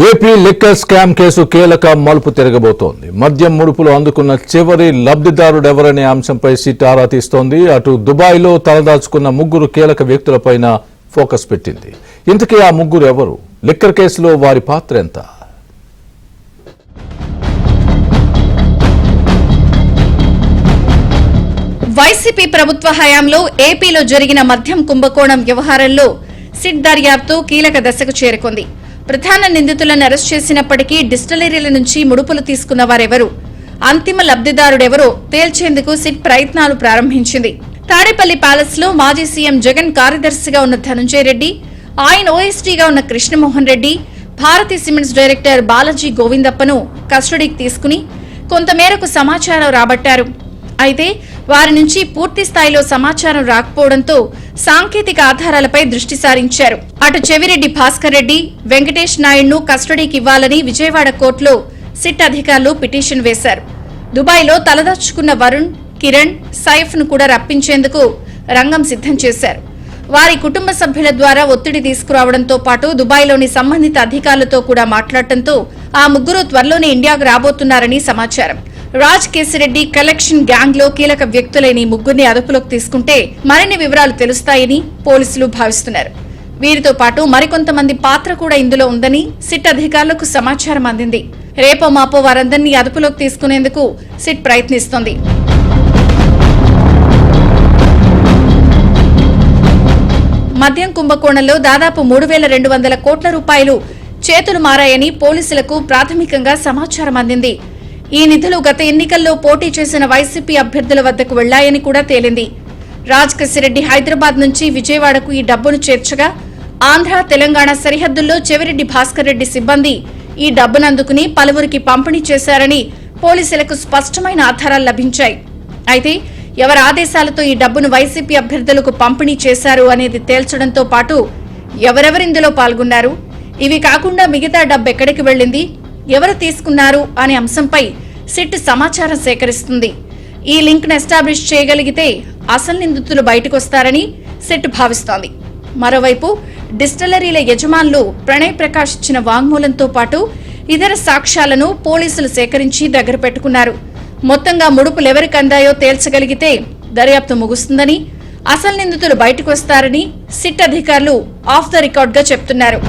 AP liquor scam case కీలక మలుపు తిరగబోతోంది. మద్యం ముడుపులు అందుకున్న చివరి లబ్ధిదారుడెవరనే అంశంపై సిట్ ఆరా తీస్తోంది. అటు దుబాయ్లో తలదాచుకున్న ముగ్గురు కీలక వ్యక్తులపైన ఫోకస్ పెట్టింది. ఇంతకీ ఆ ముగ్గురు ఎవరు? లిక్కర్ కేసులో వారి పాత్ర ఎంత? వైసీపీ ప్రభుత్వ హయాంలో ఏపీలో జరిగిన మద్యం కుంభకోణం వ్యవహారంలో సిట్ దర్యాప్తు కీలక దశకు చేరుకుంది. ప్రధాన నిందితులను అరెస్ట్ చేసినప్పటికీ డిస్టిలరీల నుంచి ముడుపులు తీసుకున్న వారెవరు, అంతిమ లబ్ధిదారుడెవరో తేల్చేందుకు సిట్ ప్రయత్నాలు ప్రారంభించింది. తాడేపల్లి ప్యాలెస్ లో మాజీ సీఎం జగన్ కార్యదర్శిగా ఉన్న ధనుంజయ రెడ్డి, ఆయన ఓఎస్టీగా ఉన్న కృష్ణమోహన్ రెడ్డి, భారతీ సిమెంట్స్ డైరెక్టర్ బాలాజీ గోవిందప్పను కస్టడీకి తీసుకుని కొంతమేరకు సమాచారం రాబట్టారు. అయితే వారి నుంచి పూర్తి స్థాయిలో సమాచారం రాకపోవడంతో సాంకేతిక ఆధారాలపై దృష్టి సారించారు. అటు చెవిరెడ్డి భాస్కర్ రెడ్డి, వెంకటేష్ నాయుడును కస్టడీకి ఇవ్వాలని విజయవాడ కోర్టులో సిట్ అధికారులు పిటిషన్ వేశారు. దుబాయ్లో తలదాచుకున్న వరుణ్, కిరణ్, సైఫ్ ను కూడా రప్పించేందుకు రంగం సిద్ధం చేశారు. వారి కుటుంబ సభ్యుల ద్వారా ఒత్తిడి తీసుకురావడంతో పాటు దుబాయ్లోని సంబంధిత అధికారులతో కూడా మాట్లాడటంతో ఆ ముగ్గురు త్వరలోనే ఇండియాకు రాబోతున్నారని సమాచారం. రాజ్ కేసిరెడ్డి కలెక్షన్ గ్యాంగ్ లో కీలక వ్యక్తులైన ముగ్గురిని అదుపులోకి తీసుకుంటే మరిన్ని వివరాలు తెలుస్తాయని పోలీసులు భావిస్తున్నారు. వీరితో పాటు మరికొంతమంది పాత్ర కూడా ఇందులో ఉందని సిట్ అధికారులకు సమాచారం అందింది. రేపో మాపో వారందరినీ అదుపులోకి తీసుకునేందుకు సిట్ ప్రయత్నిస్తోంది. మద్యం కుంభకోణంలో దాదాపు 3,200 కోట్ల రూపాయలు చేతులు మారాయని పోలీసులకు ప్రాథమికంగా సమాచారం అందింది. ఈ నిధులు గత ఎన్నికల్లో పోటీ చేసిన వైసీపీ అభ్యర్థుల వద్దకు వెళ్లాయని కూడా తేలింది. రాజ్ కేసిరెడ్డి హైదరాబాద్ నుంచి విజయవాడకు ఈ డబ్బును చేర్చగా ఆంధ్ర, తెలంగాణ సరిహద్దుల్లో చెవిరెడ్డి భాస్కర్ రెడ్డి సిబ్బంది ఈ డబ్బును అందుకుని పలువురికి పంపిణీ చేశారని పోలీసులకు స్పష్టమైన ఆధారాలు లభించాయి. అయితే ఎవరి ఆదేశాలతో ఈ డబ్బును వైసీపీ అభ్యర్థులకు పంపిణీ చేశారు అనేది తేల్చడంతో పాటు ఎవరెవరిందులో పాల్గొన్నారు, ఇవి కాకుండా మిగతా డబ్బు ఎక్కడికి వెళ్లింది, ఎవరు తీసుకున్నారు అనే అంశంపై సిట్ సమాచారం సేకరిస్తుంది. ఈ లింక్ ను ఎస్టాబ్లిష్ చేయగలిగితే అసలు నిందితులు బయటకొస్తారని సిట్ భావిస్తోంది. మరోవైపు డిస్టిలరీల యజమానులు ప్రణయ్ ప్రకాష్ ఇచ్చిన వాంగ్మూలంతో పాటు ఇతర సాక్ష్యాలను పోలీసులు సేకరించి దగ్గర పెట్టుకున్నారు. మొత్తంగా ముడుపులు ఎవరికి అందాయో తేల్చగలిగితే దర్యాప్తు ముగుస్తుందని, అసలు నిందితులు బయటకొస్తారని సిట్ అధికారులు ఆఫ్ ద రికార్డ్ గా చెప్తున్నారు.